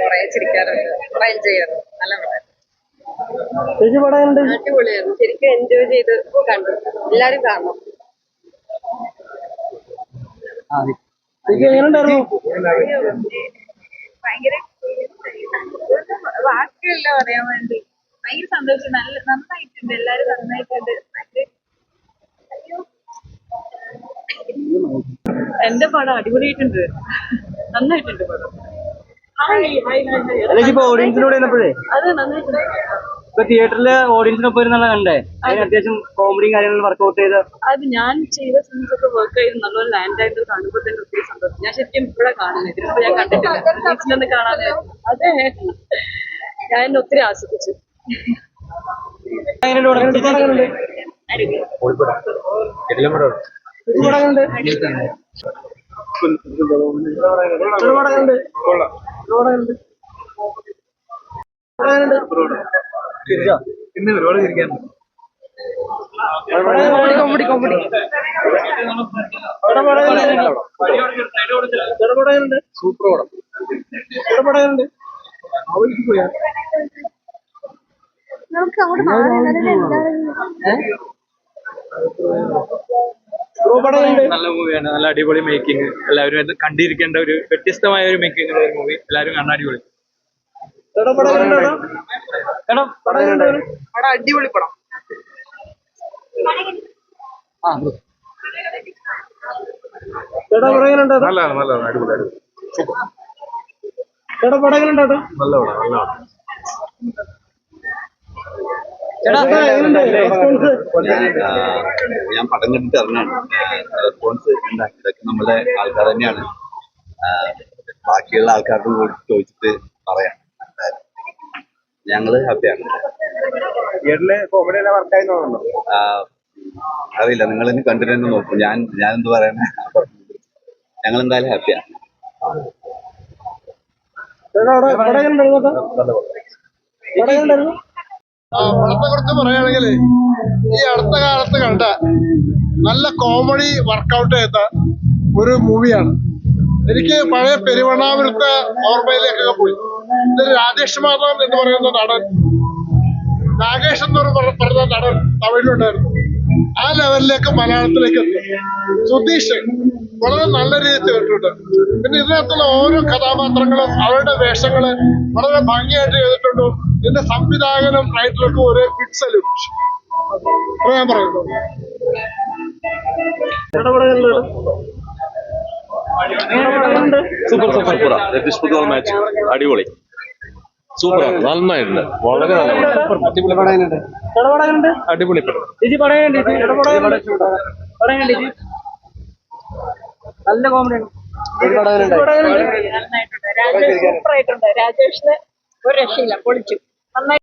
കുറെ ചിരിക്കാറുണ്ട്, കുറെ എൻജോയ് ചെയ്യാറുണ്ട്. നല്ല അടിപൊളിയായിരുന്നു, ശരിക്കും എൻജോയ് ചെയ്ത് കണ്ടു. എല്ലാരും കാണണം. ഭയങ്കര വാക്കുകളില്ല പറയാൻ വേണ്ടി. ഭയങ്കര സന്തോഷം. നന്നായിട്ടുണ്ട്, എല്ലാരും നന്നായിട്ടുണ്ട്. എന്റെ പടം അടിപൊളിയായിട്ടുണ്ട്, നന്നായിട്ടുണ്ട് പടം. ഓഡിയൻസിനോട് അത് നന്നായിട്ടുണ്ട്. ഇപ്പൊ തിയേറ്ററില് ഓഡിയൻസിനൊപ്പം ഇരുന്നുള്ള കണ്ടേ, അതിന് അത്യാവശ്യം കോമഡിയും കാര്യങ്ങളും വർക്ക്ഔട്ട് ചെയ്ത് അത് ഞാൻ ചെയ്ത സീൻസ് ഒക്കെ വർക്ക് ചെയ്ത് നല്ലൊരു ലാൻഡ് ആയിട്ട് കാണുമ്പോൾ തന്നെ ഒത്തിരി സന്തോഷം. ഞാൻ ശരിക്കും ഇവിടെ കാണുന്നത്, ഇതിപ്പോ ഞാൻ കണ്ടിട്ടില്ല, ബീച്ചിലൊന്ന് കാണാതെ. അതെ, ഞാൻ ഒത്തിരി ആസ്വദിച്ചു. ഇന്ന് ഒരുപാട് ചിരിക്കാനുണ്ട്. സൂപ്പർ പടം. നല്ല മൂവിയാണ്, നല്ല അടിപൊളി മേക്കിംഗ്. എല്ലാവരും ഇത് കണ്ടിരിക്കേണ്ട ഒരു വ്യത്യസ്തമായ ഒരു മേക്കിംഗ് ഉള്ള ഒരു മൂവി. എല്ലാവരും കണ്ട അടിപൊളി. അടിപൊളി പടം. നല്ല അടിപൊളി. ഞാൻ പടം കണ്ടിട്ട് അറിഞ്ഞാണ് റെസ്പോൺസ് എന്താ. ഇതൊക്കെ നമ്മുടെ ആൾക്കാർ തന്നെയാണ്. ബാക്കിയുള്ള ആൾക്കാർക്ക് കൂടി ചോദിച്ചിട്ട് പറയാം. ഞങ്ങള് ഹാപ്പിയാണ്. അറിയില്ല, നിങ്ങൾ ഇനി കണ്ടിട്ട് തന്നെ നോക്കും. ഞാൻ എന്ത് പറയാനാ. ഞങ്ങൾ എന്തായാലും ഹാപ്പിയാണ്. പടത്തെ കുറിച്ച് പറയുകയാണെങ്കിൽ ഈ അടുത്ത കാലത്ത് കണ്ട നല്ല കോമഡി വർക്കൗട്ട് ചെയ്ത ഒരു മൂവിയാണ്. എനിക്ക് പഴയ പെരുവണ്ണാപുരത്തെ ഓർമ്മയിലേക്കൊക്കെ പോയി. ഇതിൽ രാജേഷ് മാധവൻ എന്ന് പറയുന്ന നടൻ, നാഗേഷ് എന്ന് പറയുന്ന നടൻ തമിഴിലുണ്ടായിരുന്നു. ആ ലെവലിലേക്ക് മലയാളത്തിലേക്ക് എത്തി. സുധീഷ് വളരെ നല്ല രീതിയിൽ ചെയ്തിട്ടുണ്ട്. പിന്നെ ഇതിനകത്തുള്ള ഓരോ കഥാപാത്രങ്ങളും അവരുടെ വേഷങ്ങള് വളരെ ഭംഗിയായിട്ട് ചെയ്തിട്ടുണ്ട്. ഇതിന്റെ സംവിധായകനും റൈറ്റർക്കും ഒരു ബിഗ് സല്യൂട്ട് ഞാൻ പറയുന്നു. സൂപ്പർ മാച്ച്, അടിപൊളി, സൂപ്പർ, നന്നായിട്ടുണ്ട്, വളരെ അടിപൊളി പടം. നല്ല കോമഡിയാണ്. നന്നായിട്ടുണ്ട്. രാജേഷ് സൂപ്പർ ആയിട്ടുണ്ട്. രാജേഷിന് ഒരു രക്ഷയില്ല, പൊളിച്ചു. നന്നായി.